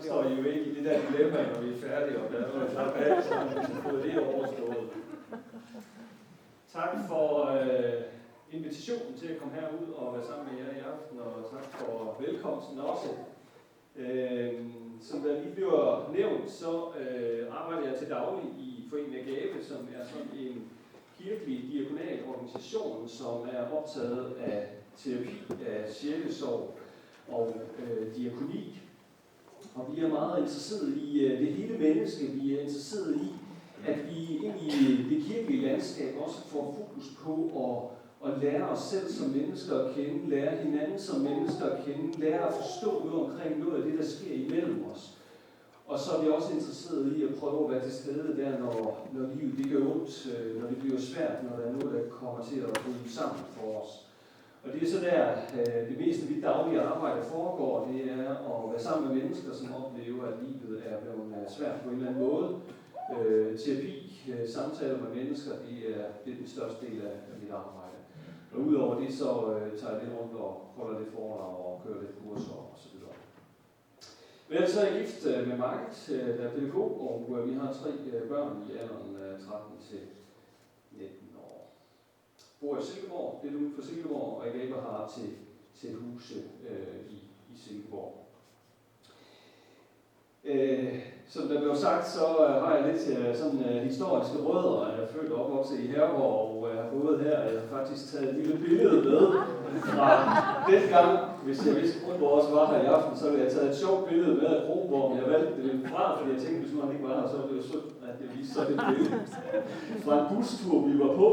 står I jo ikke i det der dilemma, når vi er færdige, og der er noget klap af, så har vi fået det overstået. Tak for invitationen til at komme herud og være sammen med jer i aften, og tak for velkomsten også. Som der lige bliver nævnt, så arbejder jeg til daglig i Foreningen Agape, som er sådan en kirkelig diakonal organisation, som er optaget af terapi af sjælesorg og diakoni. Og vi er meget interesseret i det hele menneske. Vi er interesseret i, at vi ind i det kirkelige landskab også får fokus på at lære os selv som mennesker at kende, lære hinanden som mennesker at kende, lære at forstå noget omkring noget af det, der sker imellem os. Og så er vi også interesseret i at prøve at være til stede der, når livet det gør ondt, når det bliver svært, når der er noget, der kommer til at bryde sammen for os. Og det er så der, det meste af mit daglige arbejde foregår, det er at være sammen med mennesker, som oplever, at livet er blevet svært på en eller anden måde. Terapi, samtaler med mennesker, det er den største del af mit arbejde. Og udover det, så tager jeg lidt rundt og holder lidt foredrag og kører lidt kurser og så videre. Men ellers er jeg gift med Margit, der er pædagog, og vi har 3 børn i alderen 13 til 19 år. Bor i Silkeborg, lidt uden for Silkeborg, og Agape har til huse i Silkeborg. Som der blev sagt, så har jeg lidt sådan historiske rødder. Jeg er født og opvokset i Herborg, og jeg har boet her. Jeg har faktisk taget et lille billede med fra den gang. Hvis jeg vidste, at også var her i aften, så ville jeg taget et sjovt billede med af Kronborg, men jeg valgte det fra, fordi jeg tænkte, hvis nu han ikke var her, så var det jo synd, at det viste sådan et billede fra en bustur, vi var på.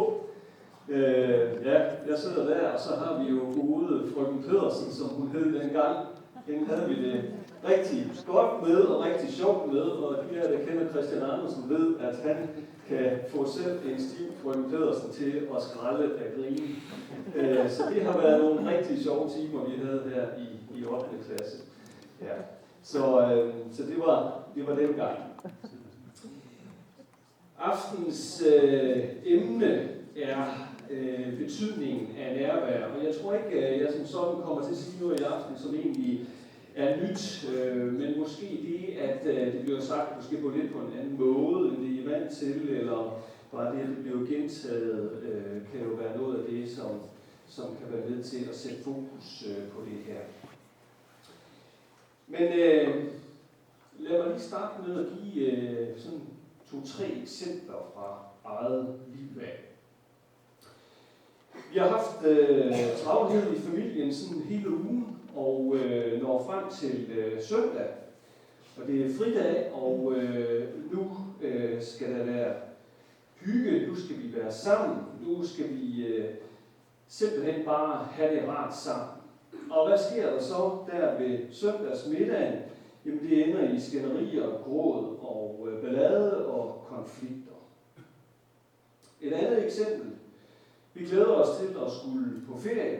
Jeg sidder der, og så har vi jo gode frøken Pedersen, som hun hed dengang. Den havde vi det rigtig godt med og rigtig sjovt med, og de her, der kender Christian Andersen, ved, at han kan få selv en stiv frøken Pedersen til at skrælle af grine. Så det har været nogle rigtig sjove timer, vi havde her i 8. klasse. Ja. Så det var den gang. Aftens emne er betydningen af nærvær, og jeg tror ikke, jeg som sådan kommer til at sige noget i aften, som egentlig er nyt, men måske det, at det bliver sagt måske på lidt på en anden måde, end det I er vant til, eller bare det, at det bliver gentaget, kan jo være noget af det, som kan være med til at sætte fokus på det her. Men lad mig lige starte med at give sådan 2-3 eksempler fra eget liv af. Vi har haft travlhed i familien sådan hele ugen, og når frem til søndag, og det er fridag, og nu skal der være hygge, nu skal vi være sammen, nu skal vi simpelthen bare have det rart sammen. Og hvad sker der så der ved søndagsmiddagen? Jamen det ender i skænderier, gråd og ballade og konflikter. Et andet eksempel. Vi glæder os til at skulle på ferie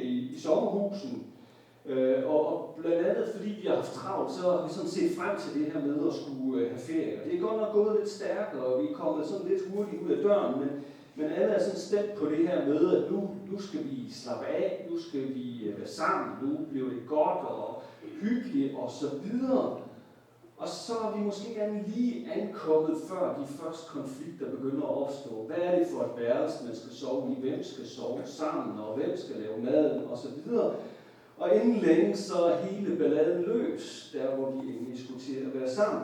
i sommerhusen, og blandt andet fordi vi har haft travlt, så har vi sådan set frem til det her med at skulle have ferie. Og det er godt nok gået lidt stærkere, og vi er kommet sådan lidt hurtigt ud af døren, men alle er sådan stemt på det her med, at nu skal vi slappe af, nu skal vi være sammen, nu bliver det godt og hyggeligt og så videre. Og så er vi måske gerne lige ankommet, før de første konflikter begynder at opstå. Hvad er det for et værelse, man skal sove i? Hvem skal sove sammen? Og hvem skal lave maden? Og så videre. Og inden længe, så er hele balladen løs, der hvor de egentlig skulle til at være sammen.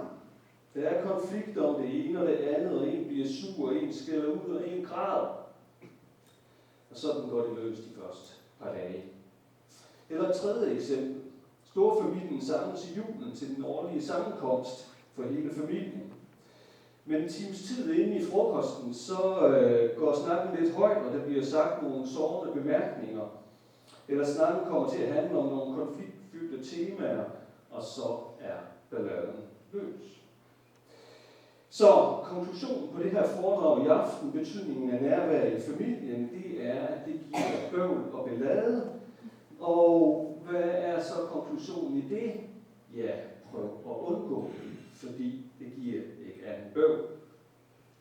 Der er konflikter om det ene og det andet, og en bliver sur, og en skælder ud, og en græder. Og sådan går det løs de første par dage. Eller et tredje eksempel. Storfamilien samles i julen til den årlige sammenkomst for hele familien. Men en times tid inde i frokosten, så går snakken lidt højt, og der bliver sagt nogle sårende bemærkninger. Eller snakken kommer til at handle om nogle konfliktfyldte temaer, og så er balladen løs. Så konklusionen på det her foredrag i aften, betydningen af nærvær i familien, det er, at det giver bøvl og ballade. Og hvad er så konklusionen i det? Ja, prøv at undgå det, fordi det giver ikke andet bøvl.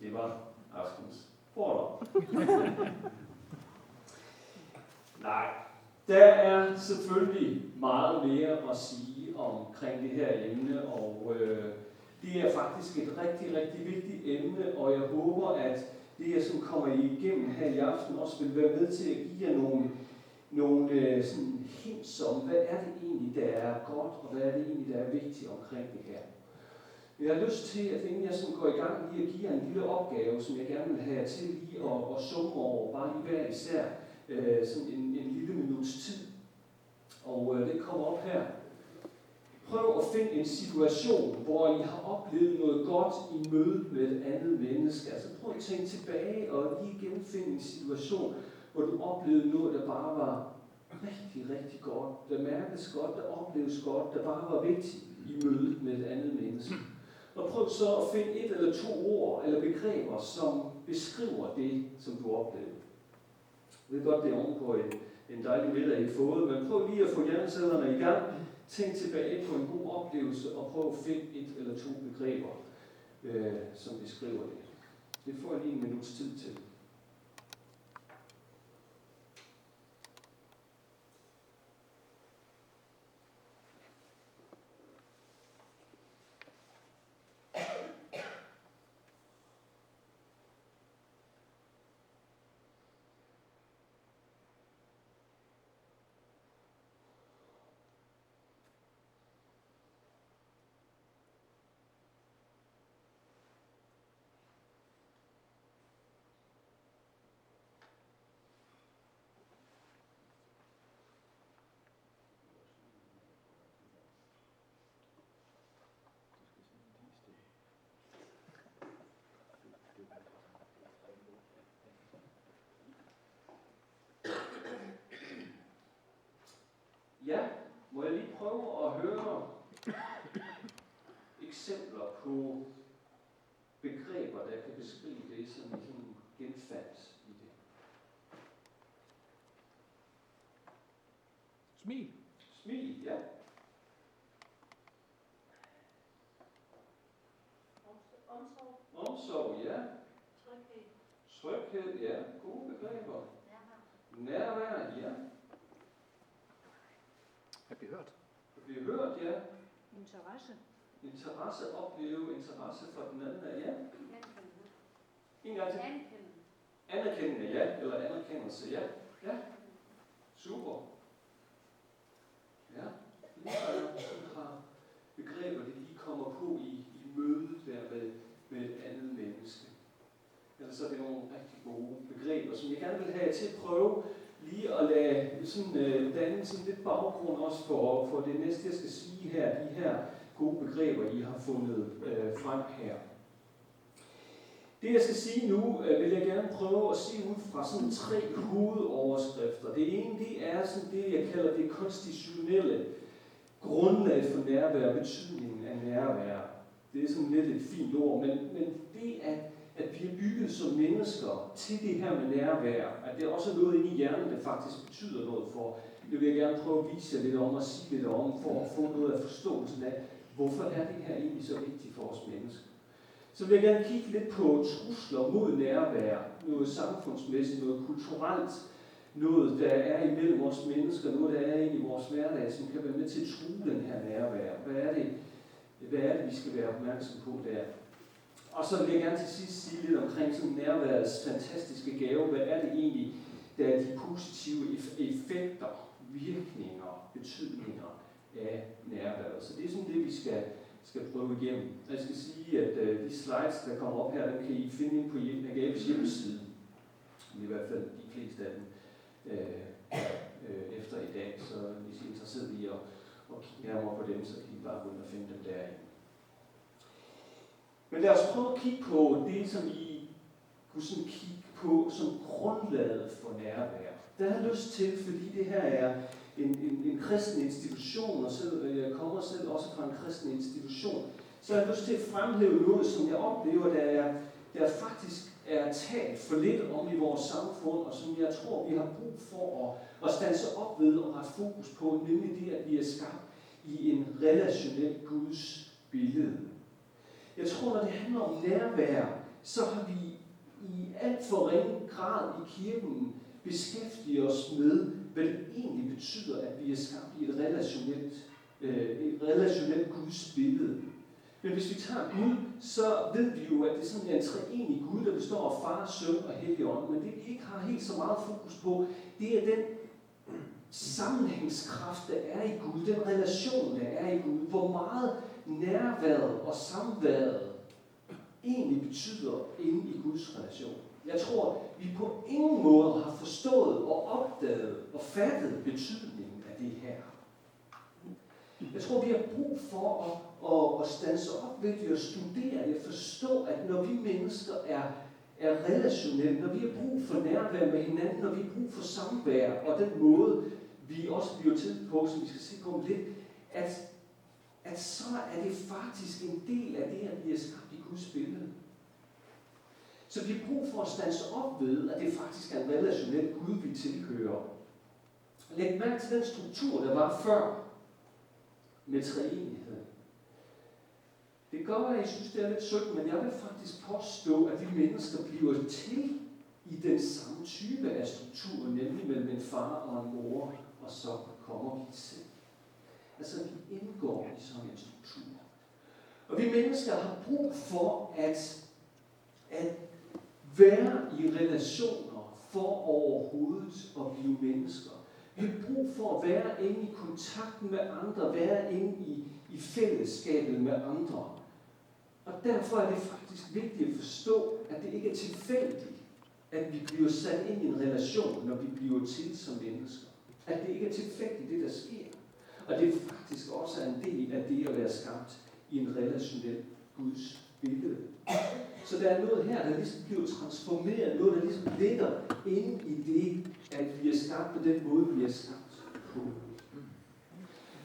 Det var aftens foredrag. Nej, der er selvfølgelig meget mere at sige omkring det her emne, og det er faktisk et rigtig, rigtig vigtigt emne, og jeg håber, at det, jeg som kommer igennem her i aften, også vil være med til at give jer nogle sådan hints om, hvad er det egentlig, der er godt, og hvad er det egentlig, der er vigtigt omkring det her. Jeg har lyst til, at inden jeg sådan går i gang, lige at give jer en lille opgave, som jeg gerne vil have jer til lige at summe over, bare lige hver især, sådan en lille minuts tid. Og det kommer op her. Prøv at finde en situation, hvor I har oplevet noget godt i møde med et andet menneske. Altså prøv at tænke tilbage og lige genfinde en situation, hvor du oplevede noget, der bare var rigtig, rigtig godt. Der mærkes godt, der opleves godt, der bare var vigtigt i mødet med et andet menneske. Og prøv så at finde et eller to ord eller begreber, som beskriver det, som du oplevede. Jeg ved godt, det er ovenpå en dejlig middag, I har fået, men prøv lige at få hjernecellerne i gang. Tænk tilbage på en god oplevelse og prøv at finde et eller to begreber, som beskriver det. Det får jeg lige en minuts tid til. Ja, må jeg lige prøve at høre eksempler på begreber, der kan beskrive det, som I sådan genfandt i det. Smil. Smil, ja. Omsorg. Omsorg, ja. Tryghed. Tryghed, ja. Gode begreber. Nærvær, ja. At blive hørt. At blive hørt, ja. Interesse. Interesse, opleve interesse for den anden, ja. Anerkendelse. En gang til. Anerkendelse. Anerkendende, ja. Eller anerkendelse, ja. Ja. Super. Ja. Lige har begreber, det lige kommer på i mødet der med et andet menneske. Ellers er det nogle rigtig gode begreber, som jeg gerne vil have jer til at prøve lige at lade sådan, danne sådan lidt baggrund også for det næste, jeg skal sige her, de her gode begreber, I har fundet frem her. Det, jeg skal sige nu, vil jeg gerne prøve at se ud fra sådan 3 hovedoverskrifter. Det ene, det er sådan det, jeg kalder det konstitutionelle grundlag for nærvær, betydningen af nærvær. Det er sådan lidt et fint ord, men det at vi er bygget som mennesker til det her med nærvær, at det er også noget inde i hjernen, der faktisk betyder noget for. Det vil jeg gerne prøve at vise jer lidt om og sige lidt om, for at få noget af forståelsen af, hvorfor er det her egentlig så vigtigt for os mennesker. Så vil jeg gerne kigge lidt på trusler mod nærvær, noget samfundsmæssigt, noget kulturelt, noget der er imellem os mennesker, noget der er inde i vores hverdag, som kan være med til at true den her nærvær. Hvad er det, vi skal være opmærksom på der? Og så vil jeg gerne til sidst sige lidt omkring sådan nærværets fantastiske gave. Hvad er det egentlig, der er de positive effekter, virkninger, betydninger af nærværet? Så det er sådan det, vi skal prøve igennem. Jeg skal sige, at de slides, der kommer op her, dem kan I finde ind på Agapes hjemmeside. I hvert fald de fleste af dem efter i dag. Så hvis I er interesseret i at kigge nærmere på dem, så kan I bare gå ind og finde dem derinde. Men lad os prøve at kigge på det, som I kunne sådan kigge på som grundlaget for nærvær. Det har jeg lyst til, fordi det her er en kristen institution, og selv, jeg kommer selv også fra en kristen institution, så har jeg lyst til at fremhæve noget, som jeg oplever, der faktisk er talt for lidt om i vores samfund, og som jeg tror, vi har brug for at standse op ved og rette fokus på, nemlig det, at vi er skabt i en relationel Guds billede. Jeg tror, når det handler om nærvær, så har vi i alt for ringe grad i kirken beskæftiget os med, hvad det egentlig betyder, at vi er skabt i et relationelt et relationelt Guds billede. Men hvis vi tager Gud, så ved vi jo, at det er sådan en treenig Gud, der består af Far, Søn og Helligånd. Men det vi ikke har helt så meget fokus på, det er den sammenhængskraft, der er i Gud, den relation, der er i Gud, hvor meget nærværet og samværet egentlig betyder inde i Guds relation. Jeg tror, vi på ingen måde har forstået og opdaget og fattet betydningen af det her. Jeg tror, vi har brug for at standse op ved det og studere det, forstå, at når vi mennesker er relationelle, når vi har brug for nærvær med hinanden, når vi har brug for samvær, og den måde, vi også bliver til på, som vi skal se på om lidt, at så er det faktisk en del af det, at vi er skabt i Guds billede. Så vi har brug for at standse op ved, at det faktisk er en relationel Gud, vi tilhører. Læg mærke til den struktur, der var før med treenigheden. Det kan godt være, at I synes, det er lidt sødt, men jeg vil faktisk påstå, at vi mennesker bliver til i den samme type af struktur, nemlig mellem en far og en mor, og så kommer vi selv. Altså, vi indgår i sådan en struktur. Og vi mennesker har brug for at være i relationer for overhovedet at blive mennesker. Vi har brug for at være inde i kontakten med andre, være inde i fællesskabet med andre. Og derfor er det faktisk vigtigt at forstå, at det ikke er tilfældigt, at vi bliver sat ind i en relation, når vi bliver til som mennesker. At det ikke er tilfældigt, det der sker. Og det faktisk også er en del af det at være skabt i en relationel Guds billede. Så der er noget her, der ligesom bliver transformeret, noget, der ligesom ligger inde i det, at vi er skabt på den måde, vi er skabt på.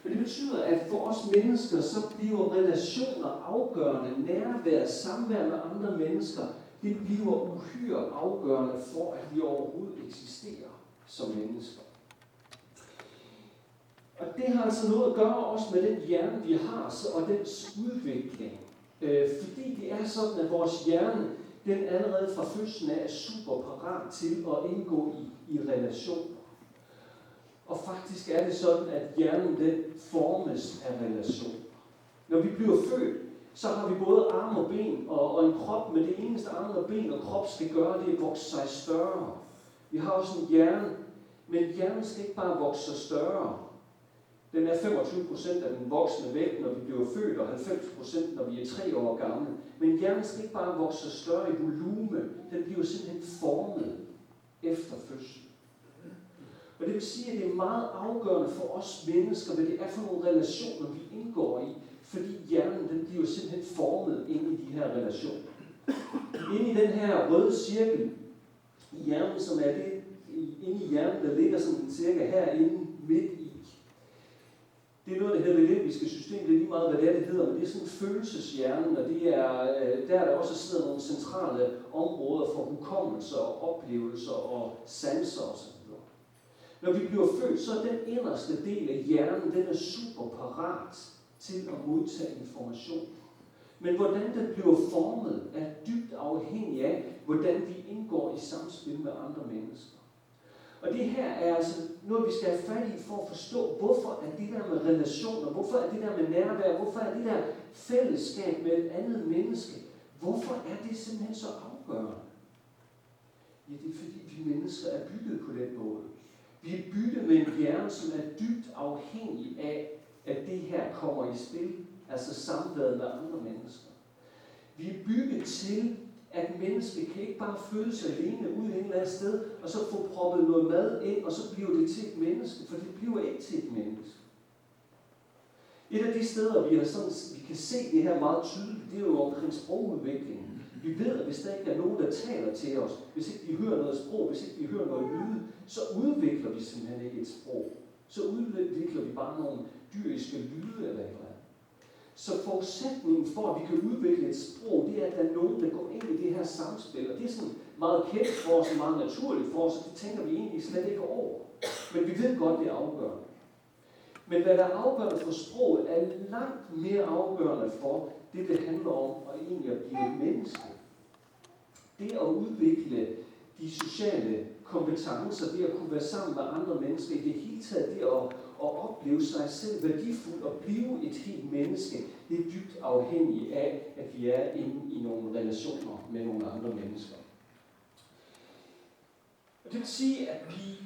Men det betyder, at for os mennesker, så bliver relationer afgørende, nærvær, samvær med andre mennesker, det bliver uhyre afgørende for, at vi overhovedet eksisterer som mennesker. Og det har altså noget at gøre også med den hjerne, vi har, og dens udvikling. Fordi det er sådan, at vores hjerne, den allerede fra fødslen af er super parat til at indgå i relationer. Og faktisk er det sådan, at hjernen den formes af relationer. Når vi bliver født, så har vi både arme og ben og en krop, men det eneste arme og ben og krop skal gøre, det er at vokse sig større. Vi har også en hjerne, men hjernen skal ikke bare vokse sig større. Den er 25% af den voksne vægt, når vi bliver født, og 90%, når vi er 3 år gamle. Men hjernen skal ikke bare vokse sig større i volume, den bliver simpelthen formet efter fødslen. Og det vil sige, at det er meget afgørende for os mennesker, hvad det er for nogle relationer, vi indgår i, fordi hjernen den bliver simpelthen formet ind i de her relationer. Inde i den her røde cirkel i hjernen, som er det inde i hjernen, der ligger sådan cirka herinde midt i. Det er noget, der hedder det limbiske system. Det er lige meget, hvad det hedder, men det er sådan følelseshjernen, og det er, der også sidder nogle centrale områder for hukommelser og oplevelser og sanser osv. Når vi bliver født, så er den inderste del af hjernen, den er super parat til at modtage information. Men hvordan den bliver formet, er dybt afhængig af, hvordan vi indgår i samspil med andre mennesker. Og det her er altså noget, vi skal have fat i for at forstå, hvorfor er det der med relationer, hvorfor er det der med nærvær, hvorfor er det der fællesskab med et andet menneske, hvorfor er det simpelthen så afgørende? Ja, det er fordi vi mennesker er bygget på den måde. Vi er bygget med en hjerne, som er dybt afhængig af, at det her kommer i spil, altså samværet med andre mennesker. Vi er bygget til, at mennesket kan ikke bare fødes alene ud et eller andet sted, og så få proppet noget mad ind, og så bliver det til et menneske, for det bliver ikke til et menneske. Et af de steder, vi kan se det her meget tydeligt, det er jo omkring sprogudviklingen. Vi ved, at hvis der ikke er nogen, der taler til os, hvis ikke vi hører noget sprog, hvis ikke vi hører noget lyde, så udvikler vi simpelthen ikke et sprog. Så udvikler vi bare nogle dyriske lyde eller et eller andet. Så forudsætningen for, at vi kan udvikle et sprog, det er, at der er nogen, der går ind i det her samspil. Og det er sådan meget kendt for os, meget naturligt for os, og det tænker vi egentlig slet ikke over. Men vi ved godt, det er afgørende. Men hvad der er afgørende for sproget, er langt mere afgørende for det handler om at egentlig at blive et menneske. Det at udvikle de sociale kompetencer, det at kunne være sammen med andre mennesker, i det hele taget det at opleve sig selv værdifuld og blive et helt menneske, det er dybt afhængigt af, at vi er inde i nogle relationer med nogle andre mennesker. Og det vil sige, at vi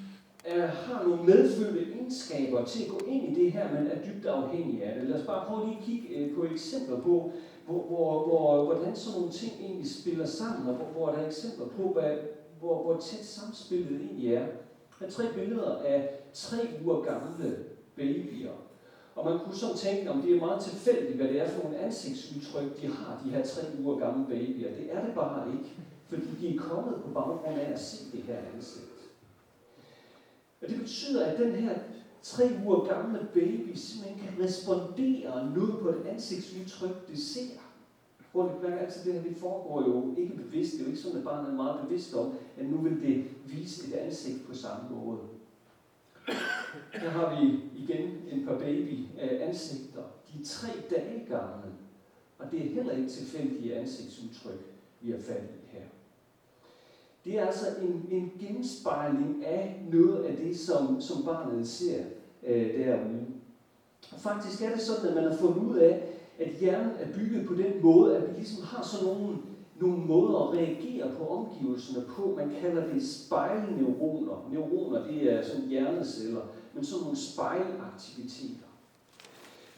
har nogle medfødte egenskaber til at gå ind i det her, men er dybt afhængige af det. Lad os bare prøve lige at kigge på eksempler på, hvordan sådan nogle ting egentlig spiller sammen, og hvor der er eksempler på, hvor tæt samspillet egentlig er. Der er 3 billeder af 3 uger gamle babyer. Og man kunne så tænke, om det er meget tilfældigt, hvad det er for nogle ansigtsudtryk, de har, de her 3 uger gamle babyer. Det er det bare ikke, fordi de er kommet på baggrund af at se det her ansigt. Og det betyder, at den her 3 uger gamle baby simpelthen kan respondere noget på et ansigtsudtryk, det ser. Altså det her, det foregår jo ikke bevidst. Det er jo ikke sådan, at barnet er meget bevidst om, at nu vil det vise et ansigt på samme måde. Her har vi igen en par baby-ansigter. De er 3 dage gamle, og det er heller ikke tilfældige ansigtsudtryk, vi har fat i her. Det er altså en genspejling af noget af det, som barnet ser derude. Og faktisk er det sådan, at man har fundet ud af, at hjernen er bygget på den måde, at vi ligesom har sådan nogle måder at reagere på omgivelserne på. Man kalder det spejlneuroner. Neuroner, det er sådan hjerneceller, men sådan nogle spejlaktiviteter.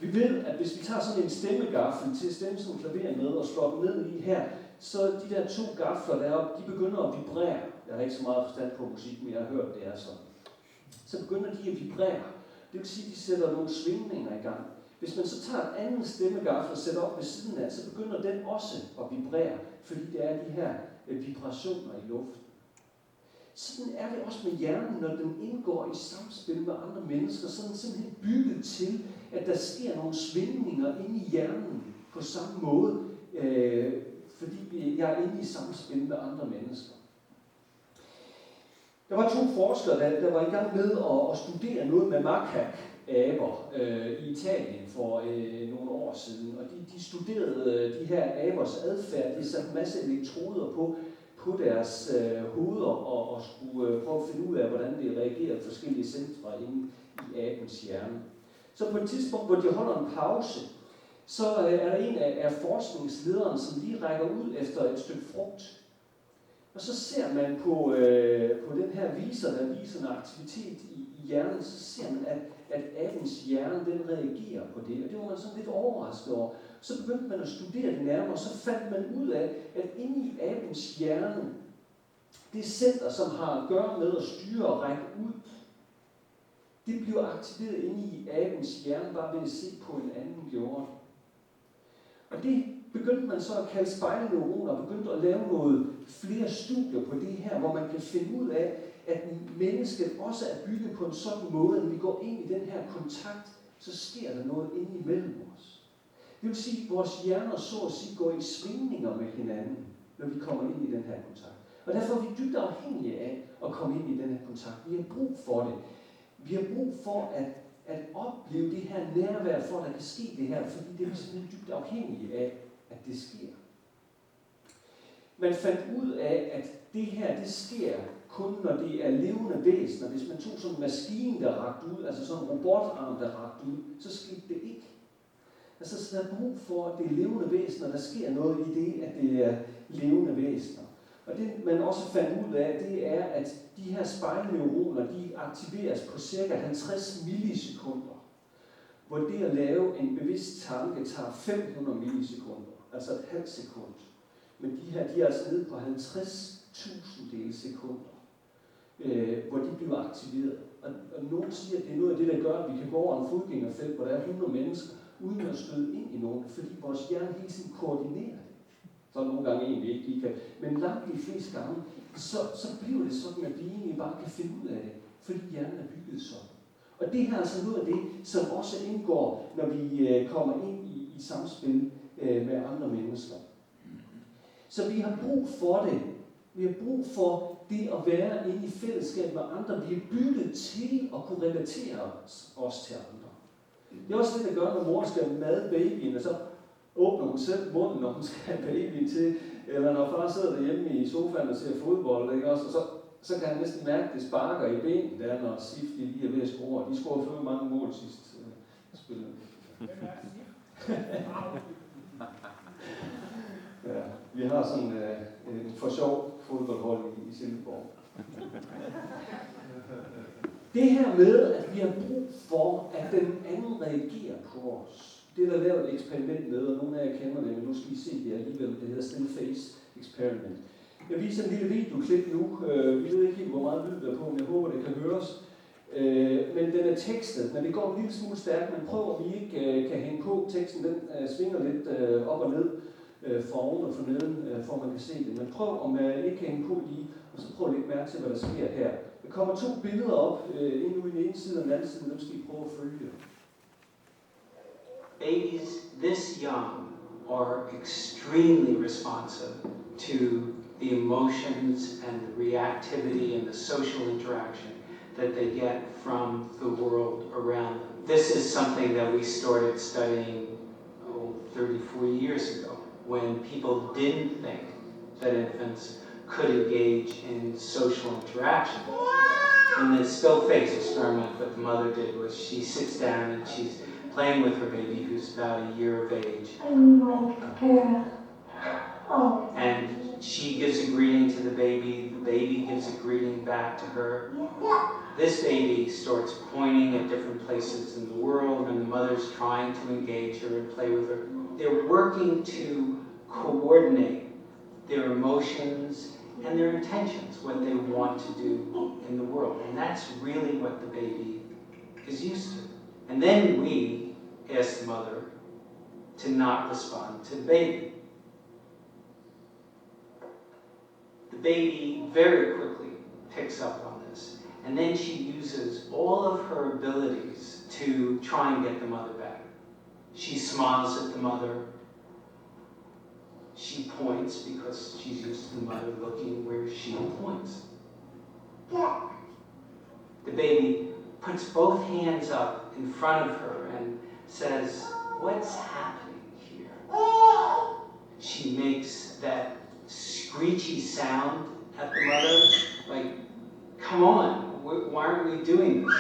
Vi ved, at hvis vi tager sådan en stemmegaffel til at stemme sådan en klaver med og slår den ned i her, så de der 2 gafler deroppe, de begynder at vibrere. Jeg har ikke så meget forstand på musik, men jeg har hørt, det er sådan. Så begynder de at vibrere. Det vil sige, at de sætter nogle svingninger i gang. Hvis man så tager en anden stemmegaffel og sætter op ved siden af, så begynder den også at vibrere, fordi det er de her vibrationer i luften. Sådan er det også med hjernen, når den indgår i samspil med andre mennesker. Så er den simpelthen bygget til, at der sker nogle svingninger inde i hjernen på samme måde, fordi jeg er inde i samspil med andre mennesker. Der var 2 forskere, der var i gang med at studere noget med makaker i Italien for nogle år siden. Og de studerede de her abers adfærd. De satte en masse elektroder på deres hoveder og skulle prøve at finde ud af, hvordan det reagerede forskellige centre inde i abens hjerne. Så på et tidspunkt, hvor de holder en pause, så er der en af forskningslederen, som lige rækker ud efter et stykke frugt. Og så ser man på den her viser, der viser en aktivitet i hjernen, så ser man, at abens hjerne, den reagerer på det. Og det var man sådan lidt overrasket over. Så begyndte man at studere det nærmere, og så fandt man ud af, at inde i abens hjerne, det center, som har at gøre med at styre og række ud, det bliver aktiveret inde i abens hjerne, bare ved at se på en anden gjorde. Og det begyndte man så at kalde spejlneuroner, og begyndte at lave noget flere studier på det her, hvor man kan finde ud af, at mennesket også er bygget på en sådan måde, at når vi går ind i den her kontakt, så sker der noget inde imellem os. Det vil sige, at vores hjerner så at sige går i svingninger med hinanden, når vi kommer ind i den her kontakt. Og derfor er vi dybt afhængige af at komme ind i den her kontakt. Vi har brug for det. Vi har brug for at opleve det her nærvær, for at der kan ske det her, fordi det er simpelthen dybt afhængige af, at det sker. Man fandt ud af, at det her, det sker kun, når det er levende væsener. Hvis man tog sådan en maskine, der rakte ud, altså sådan en robotarm, der rakte ud, så skete det ikke. Altså, så der er brug for, at det er levende væsener, der sker noget i det, at det er levende væsener. Og det, man også fandt ud af, det er, at de her spejlneuroner, de aktiveres på ca. 50 millisekunder, hvor det at lave en bevidst tanke tager 500 millisekunder, altså et halvt sekund. Men de her, de er altså nede på 50.000 sekunder, hvor de bliver aktiveret. Og nogen siger, at det er noget af det, der gør, at vi kan gå over en fodgængerfelt, hvor der er 100 mennesker, uden at støde ind i nogen, fordi vores hjerne hele tiden koordinerer det. Så nogle gange egentlig ikke lige kan. Men langt de fleste gange, så bliver det sådan, at vi egentlig bare kan finde ud af det, fordi hjernen er bygget sådan. Og det her er altså noget af det, som også indgår, når vi kommer ind i samspil med andre mennesker. Så vi har brug for det. Vi har brug for det at være inde i fællesskab med andre. Vi er bygget til at kunne relatere os til andre. Det er også det, der gør, når mor skal made babyen, og så åbner hun selv munden, når hun skal have babyen til, eller når far sidder derhjemme i sofaen og ser fodbold, ikke? Og så så kan han næsten mærke, at det sparker i benene, der når SIF lige er ved at score. De scorede for mange mål sidst spillet. Ja, vi har sådan en for sjov fodboldhold i Silkeborg. Det her med, at vi har brug for, at den anden reagerer på os. Det er der lavet et eksperiment med, og nogle af jer kender det, men nu skal I se det alligevel. Det hedder Still Face Experiment. Jeg viser en lille videoklip nu. Vi ved ikke helt, hvor meget lyd der er på, men jeg håber, det kan høres. Men den er tekstet, men det går en lille smule stærkt. Men prøv, at vi ikke kan hænge på. Teksten den svinger lidt op og ned fra oven og fra neden, for man kan se det. Men prøv, om jeg ikke kan hænge på lige, og så prøv at lægge mærke til, hvad der sker her. Der kommer 2 billeder op, en ude i den ene side og den anden side. Dem skal I prøve at følge. Babies this young are extremely responsive to the emotions and the reactivity and the social interaction that they get from the world around them. This is something that we started studying 34 years ago, when people didn't think that infants could engage in social interaction. And the still face experiment that the mother did was she sits down and she's playing with her baby who's about a year of age. And she gives a greeting to the baby gives a greeting back to her. This baby starts pointing at different places in the world, and the mother's trying to engage her and play with her. They're working to coordinate their emotions and their intentions, what they want to do in the world. And that's really what the baby is used to. And then we ask the mother to not respond to the baby. The baby very quickly picks up on this, and then she uses all of her abilities to try and get the mother back. She smiles at the mother. She points because she's used to the mother looking where she points. The baby puts both hands up in front of her and says, "What's happening here?" She makes that screechy sound at the mother, like, "Come on, why aren't we doing this?"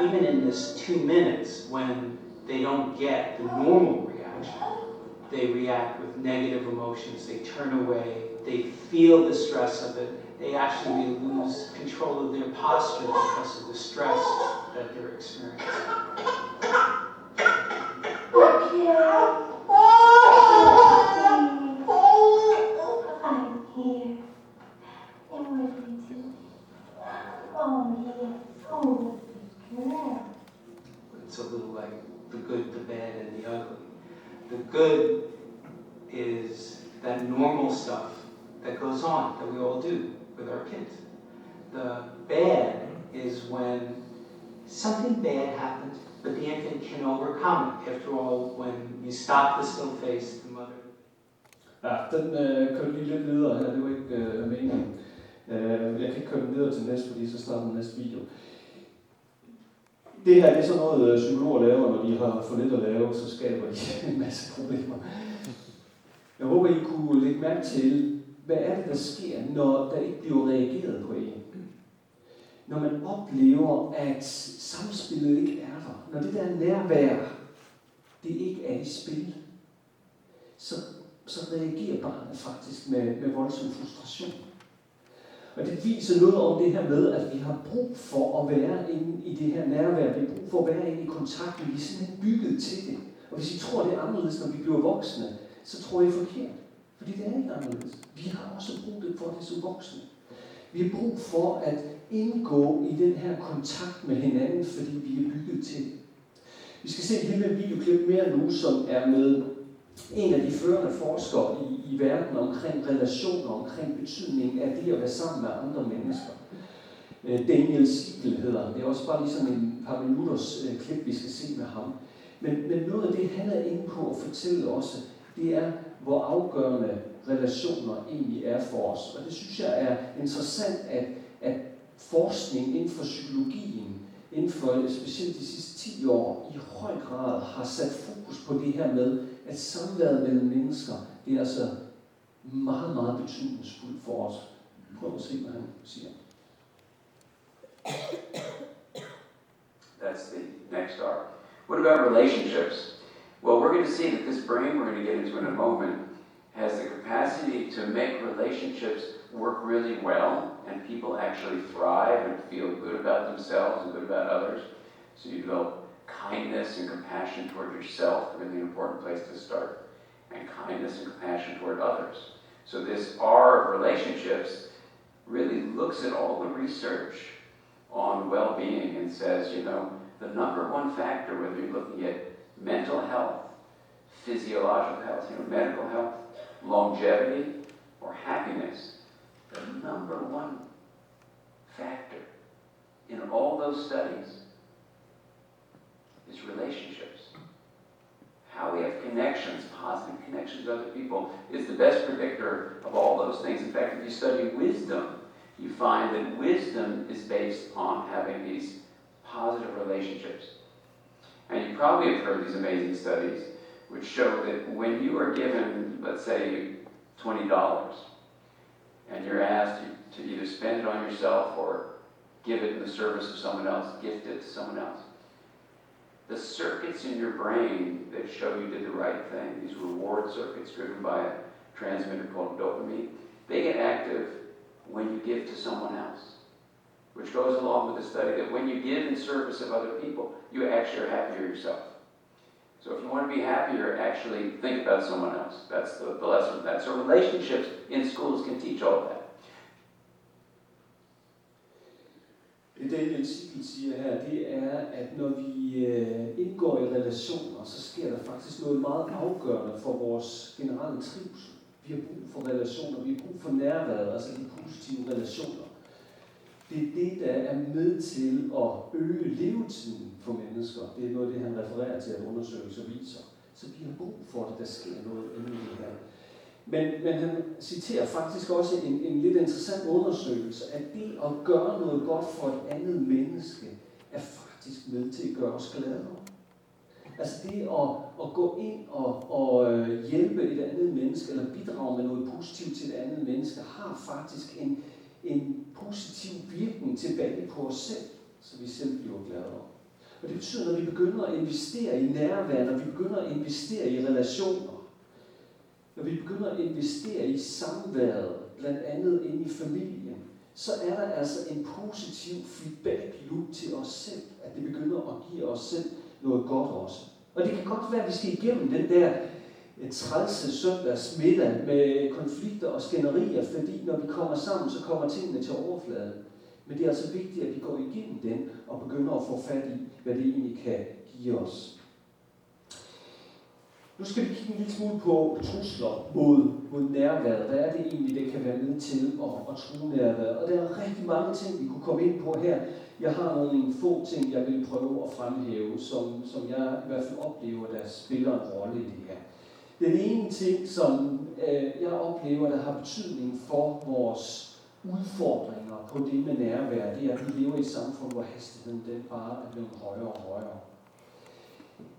Even in this 2 minutes when they don't get the normal reaction, they react with negative emotions, they turn away, they feel the stress of it, they actually lose control of their posture because of the stress that they're experiencing. It's a little like the good, the bad, and the ugly. The good is that normal stuff that goes on, that we all do with our kids. The bad is when something bad happens, but the infant can overcome it. After all, when you stop the still face, the mother... Ja, den kørte lige lidt videre her, det var ikke meningen. Jeg kan ikke køre den videre til næste, fordi så starter den næste video. Det her det er sådan noget, psykologer laver, når de har for lidt at lave, så skaber de en masse problemer. Jeg håber, I kunne lægge mærke til, hvad er det, der sker, når der ikke bliver reageret på en. Når man oplever, at samspillet ikke er der. Når det der nærvær, det ikke er i spil, så reagerer barnet faktisk med voldsom frustration. Og det viser noget om det her med, at vi har brug for at være inde i det her nærvær. Vi har brug for at være inde i kontakten. Vi er simpelthen bygget til det. Og hvis I tror, det er anderledes, når vi bliver voksne, så tror I forkert. Fordi det er ikke anderledes. Vi har også brug for det som voksne. Vi har brug for at indgå i den her kontakt med hinanden, fordi vi er bygget til det. Vi skal se et lille videoklip mere nu, som er med en af de førende forskere i verden omkring relationer, omkring betydningen af det at være sammen med andre mennesker. Daniel Siegel hedder han. Det er også bare lige sådan en par minutters klip, vi skal se med ham. Men noget af det, han er inde på at fortælle også, det er, hvor afgørende relationer egentlig er for os. Og det synes jeg er interessant, at forskning inden for psykologien, inden for specielt de sidste 10 år, i høj grad har sat fokus på det her med, at samværet mellem mennesker, det er altså meget, meget betydningsfuldt for os. Prøv at se, hvad han siger. That's the next arc. What about relationships? Well, we're going to see that this brain we're going to get into in a moment has the capacity to make relationships work really well, and people actually thrive and feel good about themselves and good about others. So you develop kindness and compassion toward yourself, really important place to start, and kindness and compassion toward others. So this R of relationships really looks at all the research on well-being and says, the number one factor, whether you're looking at mental health, physiological health, medical health, longevity, or happiness, the number one factor in all those studies is relationships. How we have connections, positive connections with other people, is the best predictor of all those things. In fact, if you study wisdom, you find that wisdom is based on having these positive relationships. And you probably have heard these amazing studies which show that when you are given, let's say, $20, and you're asked to either spend it on yourself or give it in the service of someone else, gift it to someone else, the circuits in your brain that show you did the right thing, these reward circuits driven by a transmitter called dopamine, they get active when you give to someone else, which goes along with the study that when you give in service of other people, you actually are happier yourself. So if you want to be happier, actually think about someone else. That's the lesson of that. So relationships in schools can teach all of that. Det Daniel Siegel siger her, det er, at når vi indgår i relationer, så sker der faktisk noget meget afgørende for vores generelle trivsel. Vi har brug for relationer, vi har brug for nærværet, altså de positive relationer. Det er det, der er med til at øge levetiden for mennesker. Det er noget af det, han refererer til, at undersøgelser viser. Så vi har brug for det, der sker noget endnu her. Men han citerer faktisk også en lidt interessant undersøgelse, at det at gøre noget godt for et andet menneske, er faktisk med til at gøre os gladere. Altså det at gå ind og hjælpe et andet menneske, eller bidrage med noget positivt til et andet menneske, har faktisk en positiv virkning tilbage på os selv, så vi selv bliver gladere. Og det betyder, når vi begynder at investere i nærvær, når vi begynder at investere i relationer, når vi begynder at investere i samværet, blandt andet inde i familien, så er der altså en positiv feedback loop til os selv, at det begynder at give os selv noget godt også. Og det kan godt være, at vi skal igennem den der trælse søndagsmiddag med konflikter og skænderier, fordi når vi kommer sammen, så kommer tingene til overfladen. Men det er altså vigtigt, at vi går igennem den og begynder at få fat i, hvad det egentlig kan give os. Nu skal vi kigge en lille smule på trusler mod nærværet. Hvad er det egentlig, det kan være med til at true nærværet? Og der er rigtig mange ting, vi kunne komme ind på her. Jeg har nogle få ting, jeg vil prøve at fremhæve, som jeg i hvert fald oplever, der spiller en rolle i det her. Den ene ting, som jeg oplever, der har betydning for vores udfordringer på det med nærvær, det er, at vi lever i et samfund, hvor hastigheden den bare er blevet højere og højere.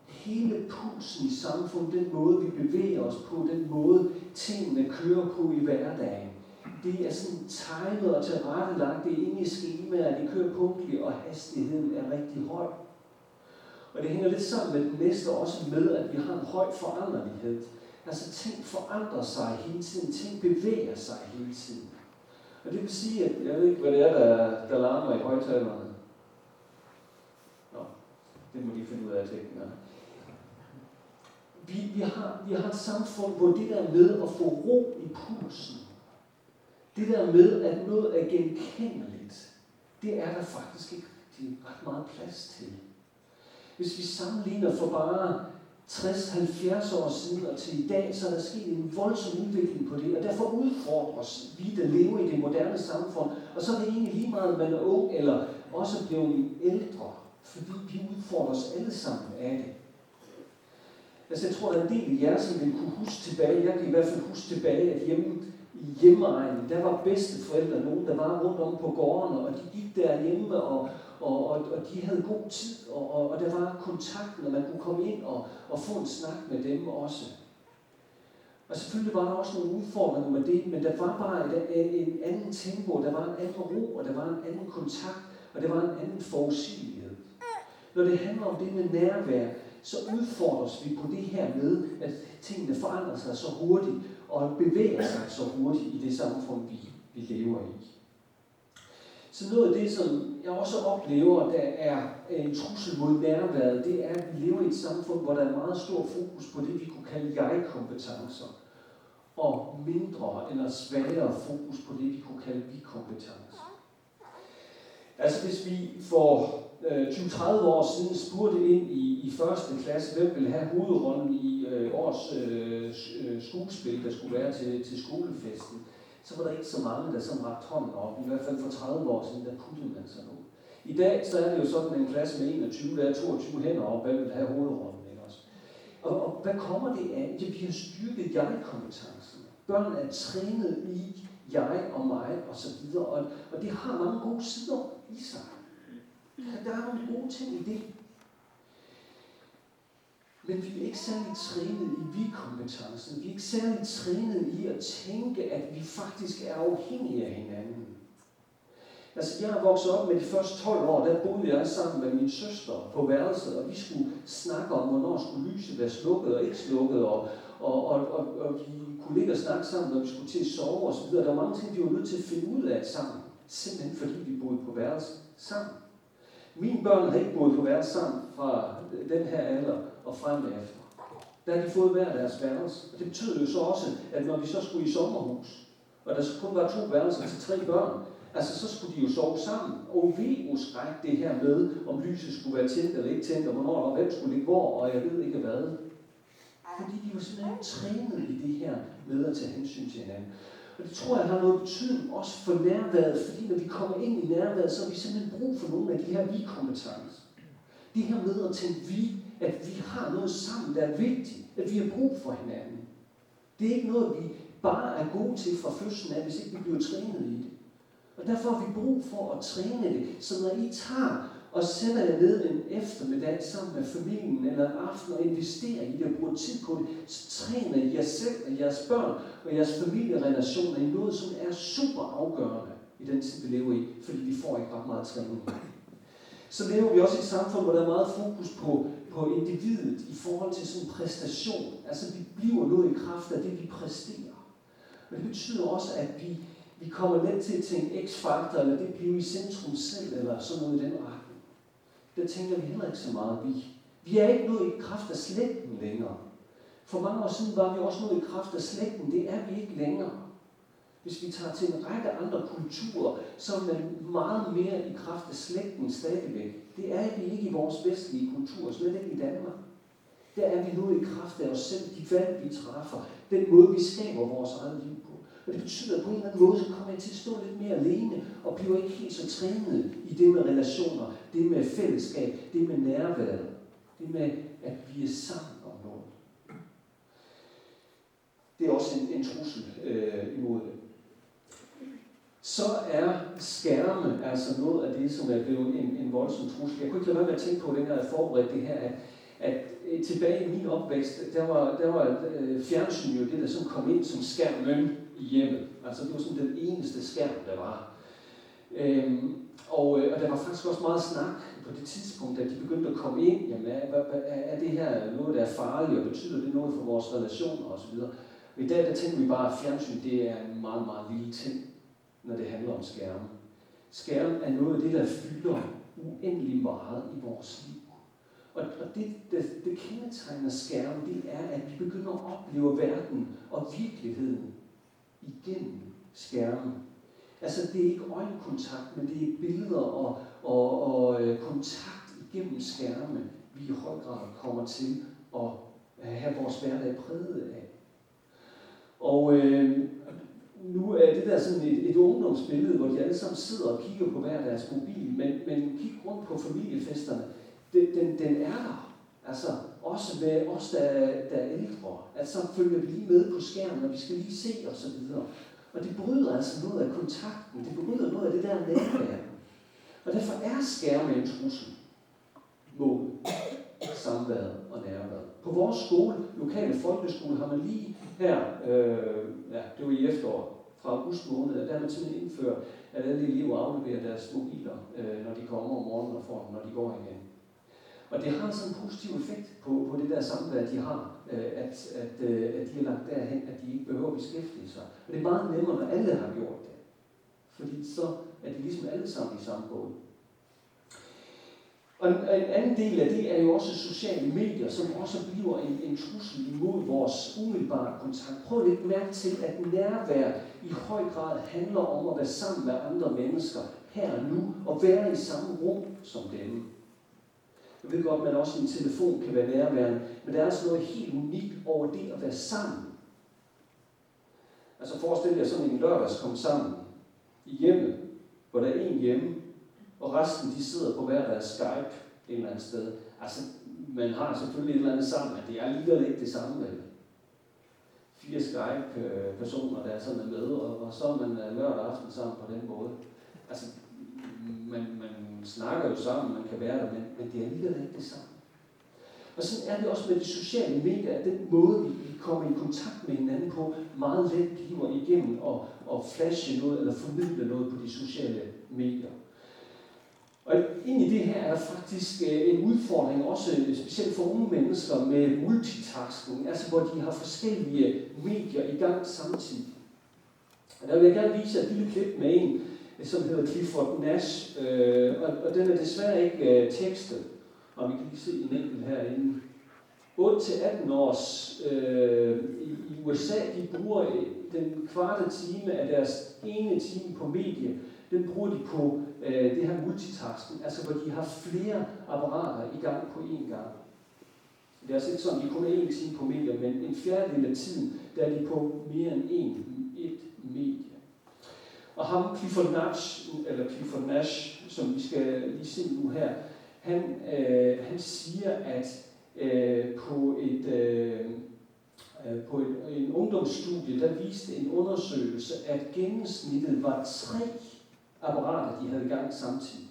Hele pulsen i samfundet, den måde vi bevæger os på, den måde tingene kører på i hverdagen, det er sådan tegnet og tilrettelagt, det er inde i skemaer, det kører punktligt, og hastigheden er rigtig høj. Og det hænger lidt sammen med den næste også med, at vi har en høj foranderlighed. Altså ting forandrer sig hele tiden, ting bevæger sig hele tiden. Og det vil sige, at jeg ved ikke, hvad det er, der larmer i højtalerne. Nå, det må de finde ud af teknikerne. Vi har et samfund, hvor det der med at få ro i pulsen, det der med, at noget er genkendeligt, det er der faktisk ikke ret meget plads til. Hvis vi sammenligner for bare 60-70 år siden og til i dag, så er der sket en voldsom udvikling på det, og derfor udfordres vi, der lever i det moderne samfund, og så er det egentlig lige meget, om man er ung eller også blevet ældre, fordi vi udfordres alle sammen af det. Altså jeg tror, der er en del af jer, som vil kunne huske tilbage, jeg kan i hvert fald huske tilbage, at i hjemmeegnen, der var bedsteforældre, nogen der var rundt om på gårdene, og de gik derhjemme, og de havde god tid, og der var kontakten, og man kunne komme ind og få en snak med dem også. Og selvfølgelig var der også nogle udfordringer med det, men der var bare en anden tempo, der var en anden ro, og der var en anden kontakt, og der var en anden forudsigelighed. Når det handler om det med nærvær, så udfordres vi på det her med, at tingene forandrer sig så hurtigt, og bevæger sig så hurtigt i det samfund, vi lever i. Så noget af det, som jeg også oplever, der er en trussel mod nærværet, det er, at vi lever i et samfund, hvor der er meget stor fokus på det, vi kunne kalde jeg-kompetencer, og mindre eller svagere fokus på det, vi kunne kalde vi-kompetencer. Altså hvis vi for 20-30 år siden spurgte ind i første klasse, hvem ville have hovedrollen i årets skuespil, der skulle være til skolefesten, så var der ikke så mange, der sådan rakte hånden op. I hvert fald for 30 år siden, der puttede man sig noget. I dag så er det jo sådan en klasse med 21, der er 22 hænder op, hvem vil have hovedrollen. Ikke også? Og hvad kommer det af? Ja, vi har styrket jeg-kompetencen. Børn er trænet i jeg og mig og så videre, og det har mange gode sider i sig. Der er nogle gode ting i det. Men vi er ikke særlig trænet i vi-kompetencen. Vi er ikke særlig trænet i at tænke, at vi faktisk er afhængige af hinanden. Altså, jeg er vokset op med de første 12 år, der boede jeg sammen med min søster på værelset, og vi skulle snakke om, hvornår skulle lyset være slukket og ikke slukket, og vi kunne ligge og snakke sammen, når vi skulle til at sove og så videre. Der var mange ting, vi var nødt til at finde ud af sammen, simpelthen fordi vi boede på værelset sammen. Mine børn har ikke boet på værelset sammen fra den her alder og frem efter. Der har de fået hver deres værelse. Og det betød jo så også, at når vi så skulle i sommerhus, og der så kun var 2 værelser til 3 børn, altså så skulle de jo sove sammen. Og skræk det her med, om lyset skulle være tændt eller ikke tændt, og hvornår og hvem skulle ligge hvor, og jeg ved ikke hvad. Fordi de var simpelthen trænet i det her med at tage hensyn til hinanden. Og det tror jeg har noget betydning også for nærværet, fordi når vi kommer ind i nærværet, så har vi simpelthen brug for nogle af de her vi-kompetencer. Det her med at tænke at vi har noget sammen, der er vigtigt, at vi har brug for hinanden. Det er ikke noget, vi bare er gode til fra fødslen af, hvis ikke vi bliver trænet i det. Og derfor har vi brug for at træne det, så når I tager og sætter jer ned en eftermiddag sammen med familien eller en aften og investerer i det og bruger tid på det, så træner I jer selv og jeres børn og jeres familierelationer i noget, som er super afgørende i den tid, vi lever i, fordi vi får ikke ret meget træning. Så lever vi også i et samfund, hvor der er meget fokus på individet i forhold til sådan en præstation. Altså vi bliver noget i kraft af det, vi præsterer. Men det betyder også, at vi kommer let til at tænke x-faktor, eller det bliver i centrum selv, eller sådan noget i den retning. Der tænker vi heller ikke så meget vi. Vi er ikke noget i kraft af slægten længere. For mange år siden var vi også noget i kraft af slægten. Det er vi ikke længere. Hvis vi tager til en række andre kulturer, så er man meget mere i kraft af slægten stadigvæk. Det er vi ikke i vores vestlige kultur, slet ikke i Danmark. Der er vi noget i kraft af os selv, de valg vi træffer, den måde vi skaber vores eget liv på. Og det betyder, at på en eller anden måde, så kommer jeg til at stå lidt mere alene, og bliver ikke helt så trænet i det med relationer, det med fællesskab, det med nærværet, det med, at vi er sammen om noget. Det er også en trussel imod det. Så er skærme altså noget af det, som er blevet en voldsom trussel. Jeg kunne ikke lade være med at tænke på, dengang jeg forberedte det her, at tilbage i min opvækst, der var fjernsyn jo det, der sådan kom ind som skærmen i hjemmet. Altså det var sådan den eneste skærm, der var. Og der var faktisk også meget snak på det tidspunkt, at de begyndte at komme ind. Jamen, er det her noget, der er farligt, og betyder det noget for vores relationer osv.? I dag der tænker vi bare, at fjernsyn det er en meget, meget lille ting, når det handler om skærme. Skærm er noget af det, der fylder uendelig meget i vores liv. Og det kendetegner skærmen, det er, at vi begynder at opleve verden og virkeligheden igennem skærmen. Altså det er ikke øjenkontakt, men det er billeder og kontakt igennem skærme, vi i høj grad kommer til at have vores hverdag præget af. Og nu er det der sådan et ungdomsbillede, hvor de alle sammen sidder og kigger på hver deres mobil, men kig rundt på familiefesterne. Den er der. Altså også med os, der er ældre. At så følger vi lige med på skærmen, og vi skal lige se og så videre. Og det bryder altså noget af kontakten. Det bryder noget af det der nærvær. Og derfor er skærme en trussel mod samværet og nærværet. På vores skole, lokale folkeskole, har man lige her, det var i efteråret, fra august måned, der har man simpelthen indført, at alle elever afleverer deres mobiler, når de kommer om morgenen og får dem, når de går igen. Og det har sådan en positiv effekt på det der samvær, de har, at de er lagt derhen, at de ikke behøver at beskæftige sig. Og det er meget nemmere, når alle har gjort det. Fordi så er de ligesom alle sammen i samme båd. Og en anden del af det er jo også sociale medier, som også bliver en trussel imod vores umiddelbare kontakt. Prøv lidt mærke til, at nærvær i høj grad handler om at være sammen med andre mennesker her og nu, og være i samme rum som dem. Jeg ved godt, at man også i en telefon kan være nærværende, men der er altså noget helt unikt over det at være sammen. Altså forestil jer sådan en lørdags komme sammen i hjemmet, hvor der er en hjemme, og resten de sidder på hver deres Skype et eller andet sted. Altså, man har selvfølgelig et eller andet sammen, men det er alligevel ikke det samme, vel? 4 Skype-personer, der er sådan med, og så er man lørdag aften sammen på den måde. Altså, man snakker jo sammen, man kan være der, men det er alligevel ikke det samme. Og sådan er det også med de sociale medier, at den måde, vi kommer i kontakt med hinanden på, meget let bliver igennem og flashe noget, eller formidle noget på de sociale medier. Og ind i det her er faktisk en udfordring, også specielt for unge mennesker, med multitasking, altså hvor de har forskellige medier i gang samtidig. Og der vil jeg gerne vise et lille klip med en, som hedder Clifford Nash, og den er desværre ikke tekstet, og vi kan lige se en enkelt herinde. 8-18 års i USA, de bruger den kvarte time af deres ene time på medie, den bruger de på det her multitasking, altså hvor de har flere apparater i gang på én gang. Det er altså ikke sådan, at de kun er 1 time på medier, men en fjerdedel af tiden, der er de på mere end et medie. Og ham, Clifford Nash, som vi skal lige se nu her, han siger, at på en ungdomsstudie, der viste en undersøgelse, at gennemsnittet var 3 apparater, de havde i gang samtidig.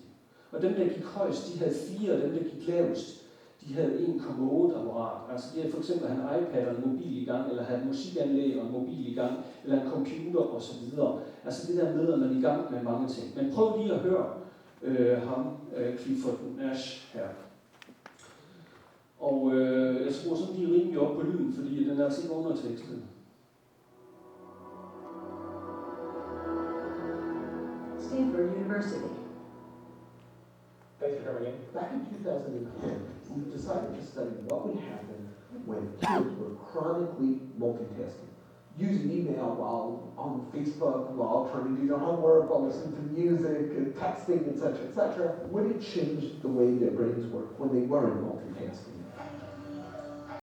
Og dem, der gik højst, de havde 4, og dem, der gik lavest, de havde 1,8 apparat. Altså de havde for eksempel en iPad og en mobil i gang, eller havde et musikanlæg og en mobil i gang, eller en computer osv. Altså det der med, at man er i gang med mange ting. Men prøv lige at høre ham, Clifford Nash her. Og jeg skruer sådan lige rimelig op på lyden, fordi den er altså ikke undertekstet. Stanford University. Thanks for coming in. Back in 2010, we decided to study what would happen when kids were chronically multitasking, using email while on Facebook, while trying to do their homework, while listening to music, and texting, etc., etc. Would it change the way their brains work when they weren't multitasking?